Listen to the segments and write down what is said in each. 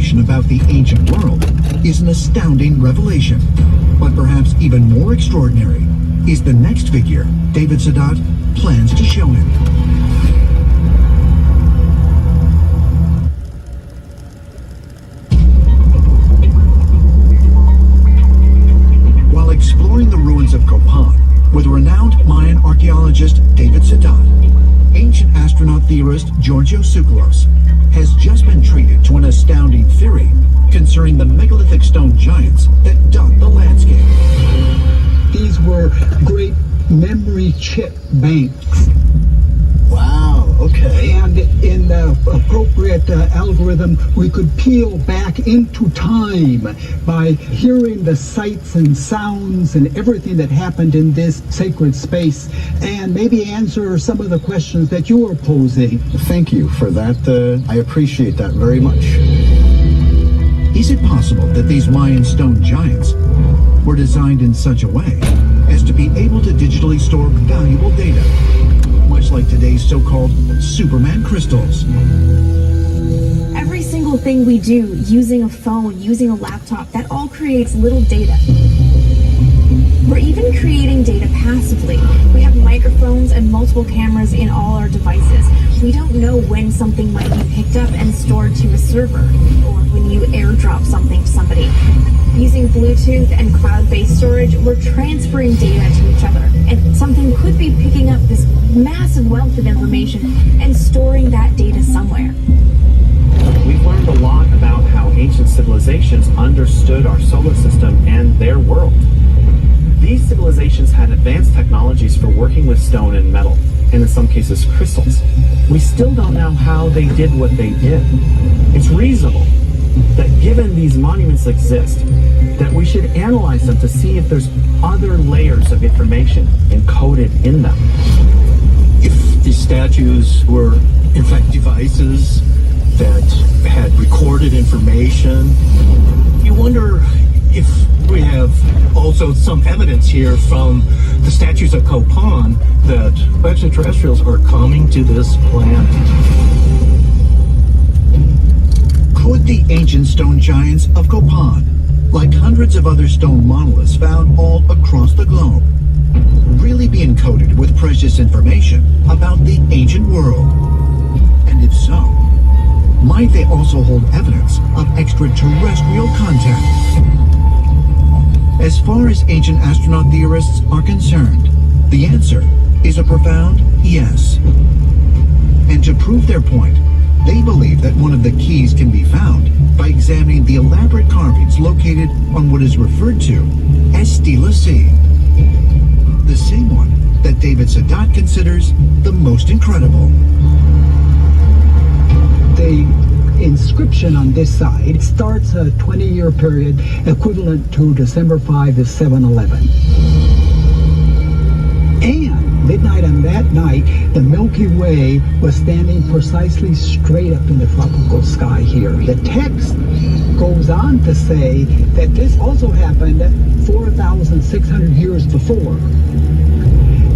information about the ancient world is an astounding revelation. But perhaps even more extraordinary is the next figure David Sadat plans to show him. While exploring the ruins of Copan with renowned Mayan archaeologist David Sadat, ancient astronaut theorist Giorgio Tsoukalos has just been treated to an astounding theory concerning the megalithic stone giants that dot the landscape. These were great memory chip banks. Wow, okay. And in the appropriate algorithm, we could peel back into time by hearing the sights and sounds and everything that happened in this sacred space, and maybe answer some of the questions that you were posing. Thank you for that. I appreciate that very much. Is it possible that these Mayan stone giants were designed in such a way as to be able to digitally store valuable data, much like today's so-called Superman crystals? Every single thing we do, using a phone, using a laptop, that all creates little data. We're even creating data passively. We have microphones and multiple cameras in all our devices. We don't know when something might be picked up and stored to a server, or when you airdrop something to somebody. Using Bluetooth and cloud-based storage, we're transferring data to each other, and something could be picking up this massive wealth of information and storing that data somewhere. We've learned a lot about how ancient civilizations understood our solar system and their world. These civilizations had advanced technologies for working with stone and metal, and in some cases crystals. We still don't know how they did what they did. It's reasonable that given these monuments exist, that we should analyze them to see if there's other layers of information encoded in them. If these statues were in fact devices that had recorded information, you wonder if we have also some evidence here from the statues of Copan that extraterrestrials are coming to this planet. Could the ancient stone giants of Copan, like hundreds of other stone monoliths found all across the globe, really be encoded with precious information about the ancient world? And if so, might they also hold evidence of extraterrestrial contact? As far as ancient astronaut theorists are concerned, the answer is a profound yes. And to prove their point, they believe that one of the keys can be found by examining the elaborate carvings located on what is referred to as Stela C, the same one that David Sadat considers the most incredible. The inscription on this side starts a 20-year period equivalent to December 5 is 7/11. And midnight on that night, the Milky Way was standing precisely straight up in the tropical sky here. The text goes on to say that this also happened 4,600 years before.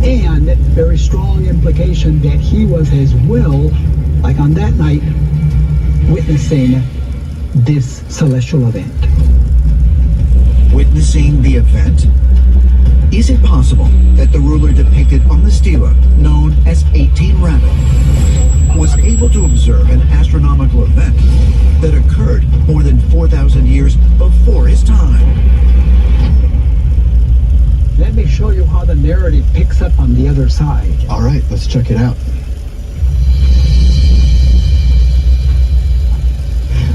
And very strong implication that he was as well, like on that night, witnessing this celestial event. Witnessing the event? Is it possible that the ruler depicted on the stela, known as 18 Rabbit, was able to observe an astronomical event that occurred more than 4,000 years before his time? Let me show you how the narrative picks up on the other side. All right, let's check it out.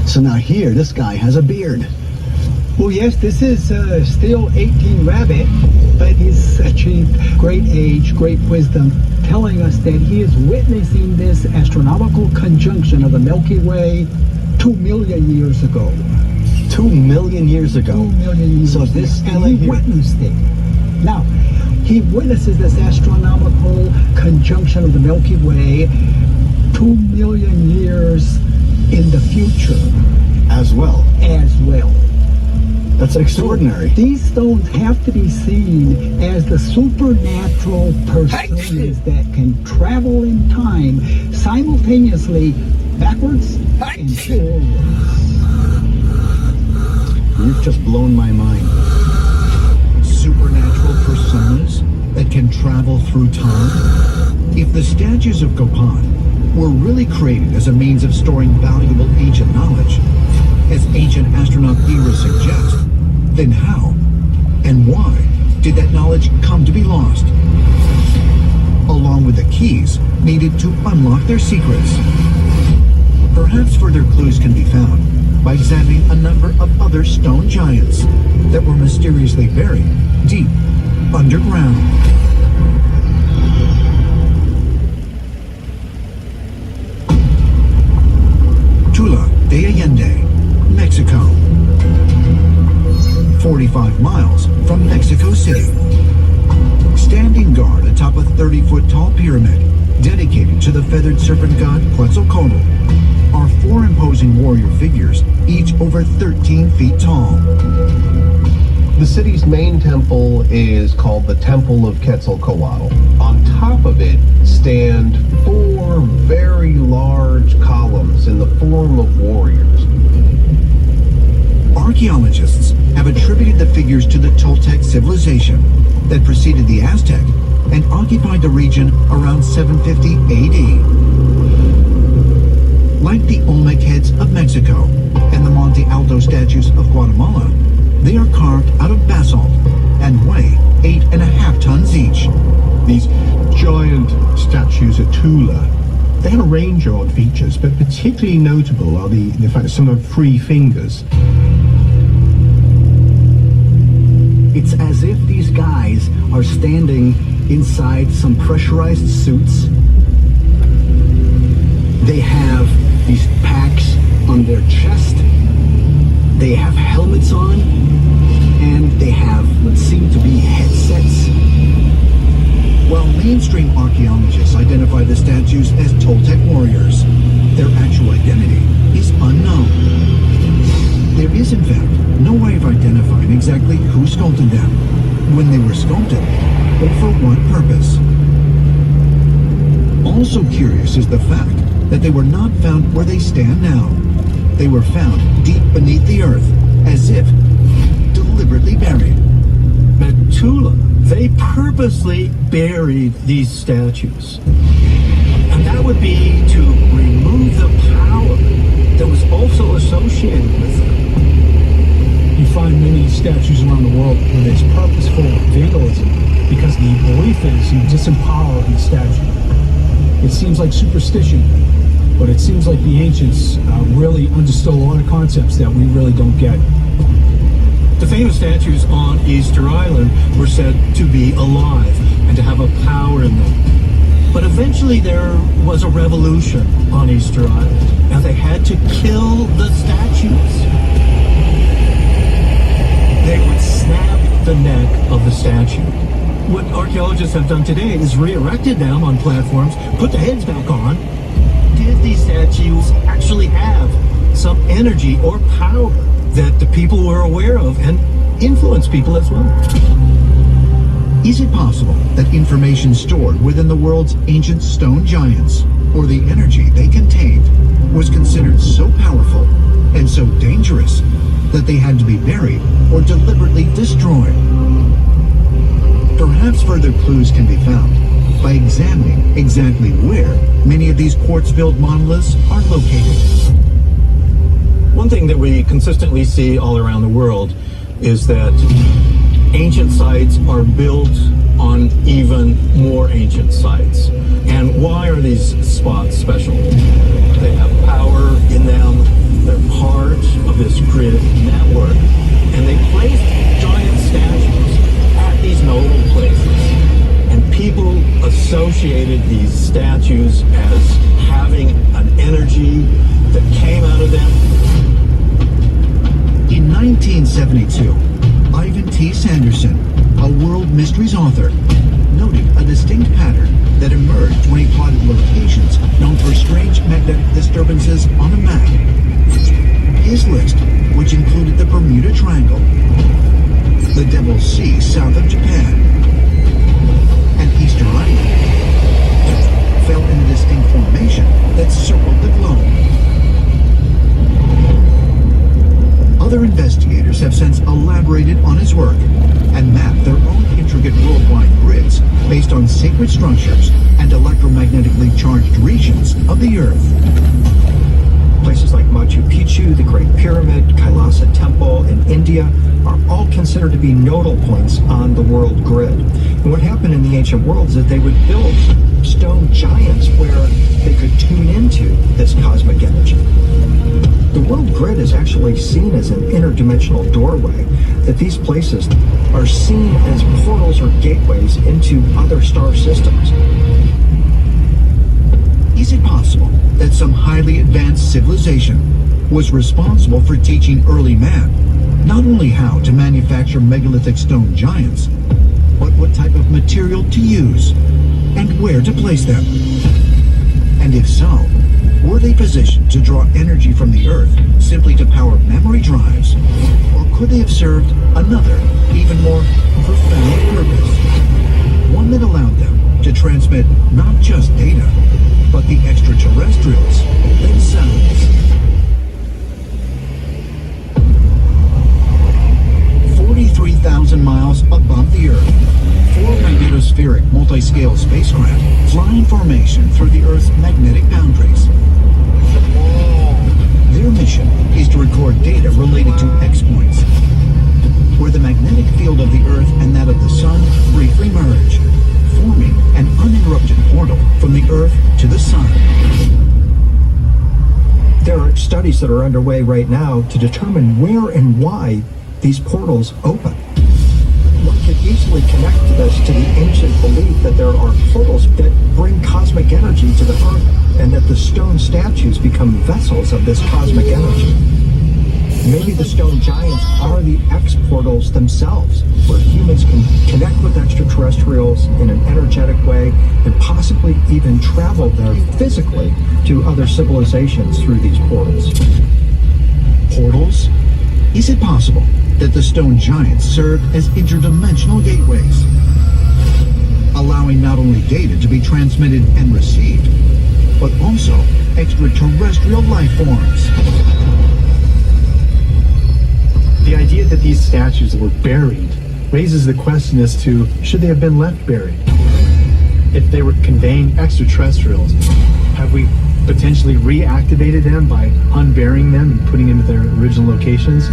So now here, this guy has a beard. Well, yes, this is still 18 Rabbit, but he's achieved great age, great wisdom, telling us that he is witnessing this astronomical conjunction of the Milky Way 2 million years ago. 2 million years ago. 2 million years So this ago. fella And he here, witnessed it. Now, he witnesses this astronomical conjunction of the Milky Way 2 million years in the future as well. as well. That's extraordinary. These stones have to be seen as the supernatural personas that can travel in time simultaneously backwards and forwards. just blown my mind. Supernatural personas that can travel through time? If the statues of Copan were really created as a means of storing valuable ancient knowledge, as ancient astronaut theories suggest, then how and why did that knowledge come to be lost? Along with the keys needed to unlock their secrets. Perhaps further clues can be found by examining a number of other stone giants that were mysteriously buried deep underground. Tula de Allende, Mexico. 45 miles from Mexico City. Standing guard atop a 30-foot tall pyramid dedicated to the feathered serpent god Quetzalcoatl are four imposing warrior figures, each over 13 feet tall. The city's main temple is called the Temple of Quetzalcoatl. On top of it stand four very large columns in the form of warriors. Archaeologists have attributed the figures to the Toltec civilization that preceded the Aztec and occupied the region around 750 AD. Like the Olmec heads of Mexico and the Monte Alto statues of Guatemala, they are carved out of basalt and weigh 8.5 tons each. These giant statues at Tula, they have a range of odd features, but particularly notable are the fact that some have 3 fingers. It's as if these guys are standing inside some pressurized suits. They have these packs on their chest. They have helmets on, and they have what seem to be headsets. While mainstream archaeologists identify the statues as Toltec warriors, their actual identity is unknown. There is, in fact, no way of identifying exactly who sculpted them, when they were sculpted, or for what purpose. Also curious is the fact that they were not found where they stand now. They were found deep beneath the earth, as if deliberately buried. At Tula, they purposely buried these statues. And that would be to remove the power that was also associated with them. You find many statues around the world where there's purposeful vandalism because the belief is you disempower the statue. It seems like superstition, but it seems like the ancients really understood a lot of concepts that we really don't get. The famous statues on Easter Island were said to be alive and to have a power in them. But eventually there was a revolution on Easter Island, and they had to kill the statues. They would snap the neck of the statue. What archaeologists have done today is re-erected them on platforms, put the heads back on. Did these statues actually have some energy or power that the people were aware of and influenced people as well? Is it possible that information stored within the world's ancient stone giants, or the energy they contained, was considered so powerful and so dangerous that they had to be buried or deliberately destroyed? Perhaps further clues can be found by examining exactly where many of these quartz-filled monoliths are located. One thing that we consistently see all around the world is that ancient sites are built on even more ancient sites. And why are these spots special? They have power in them, they're part of this grid network, and they placed giant statues at these nodal places. And people associated these statues as having an energy that came out of them. In 1972, Ivan T. Sanderson, a World Mysteries author, noted a distinct pattern that emerged when he plotted locations known for strange magnetic disturbances on a map. His list, which included the Bermuda Triangle, the Devil's Sea south of Japan, and Easter Island, fell in a distinct formation that circled the globe. Other investigators have since elaborated on his work and mapped their own intricate worldwide grids based on sacred structures and electromagnetically charged regions of the Earth. Places like Machu Picchu, the Great Pyramid, Kailasa Temple in India are all considered to be nodal points on the world grid. And what happened in the ancient world is that they would build stone giants where they could tune into this cosmic energy. The world grid is actually seen as an interdimensional doorway, that these places are seen as portals or gateways into other star systems. Is it possible that some highly advanced civilization was responsible for teaching early man not only how to manufacture megalithic stone giants, but what type of material to use and where to place them? And if so, were they positioned to draw energy from the Earth simply to power memory drives? Or could they have served another, even more profound purpose? One that allowed them to transmit not just data, but the extraterrestrials themselves. 43,000 miles above the Earth, 4 magnetospheric multi-scale spacecraft fly in formation through the Earth's magnetic boundaries. Their mission is to record data related to X-points, where the magnetic field of the Earth and that of the Sun briefly merge, forming an uninterrupted portal from the Earth to the Sun. There are studies that are underway right now to determine where and why these portals open. One could easily connect this to the ancient belief that there are portals that bring cosmic energy to the Earth and that the stone statues become vessels of this cosmic energy. Maybe the stone giants are the X portals themselves, where humans can connect with extraterrestrials in an energetic way and possibly even travel there physically to other civilizations through these portals. Portals? Is it possible that the stone giants served as interdimensional gateways, allowing not only data to be transmitted and received, but also extraterrestrial life forms? The idea that these statues were buried raises the question as to, should they have been left buried? If they were conveying extraterrestrials, have we potentially reactivated them by unburying them and putting them into their original locations?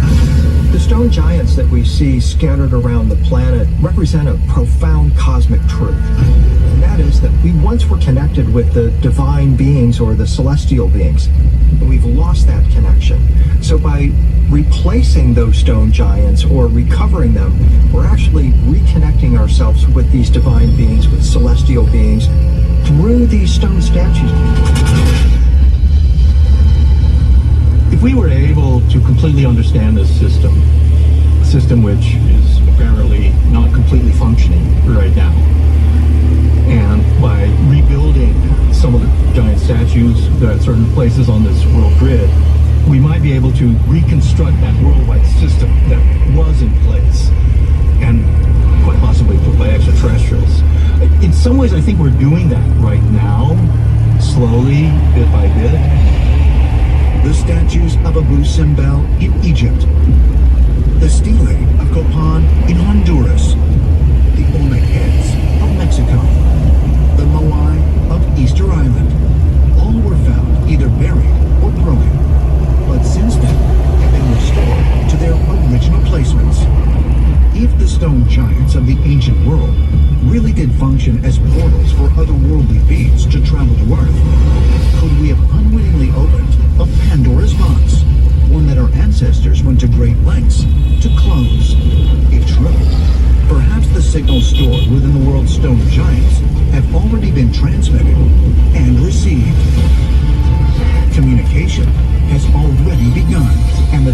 The stone giants that we see scattered around the planet represent a profound cosmic truth. And that is that we once were connected with the divine beings or the celestial beings. And we've lost that connection. So by replacing those stone giants or recovering them, we're actually reconnecting ourselves with these divine beings, with celestial beings, through these stone statues. If we were able to completely understand this system, a system which is apparently not completely functioning right now, and by rebuilding some of the giant statues at certain places on this world grid, we might be able to reconstruct that worldwide system that was in place, and quite possibly put by extraterrestrials. In some ways, I think we're doing that right now, slowly, bit by bit. The statues of Abu Simbel in Egypt, the stele of Copan in Honduras, the Olmec heads of Mexico, the Moai of Easter Island, all were found either buried or broken, but since then have been restored to their original placements. If the stone giants of the ancient world really did function as portals for otherworldly beings to travel to Earth, could we have unwittingly opened a Pandora's box, one that our ancestors went to great lengths to close? If true, perhaps the signals stored within the world's stone giants have already been transmitted and received. Communication has already begun, and the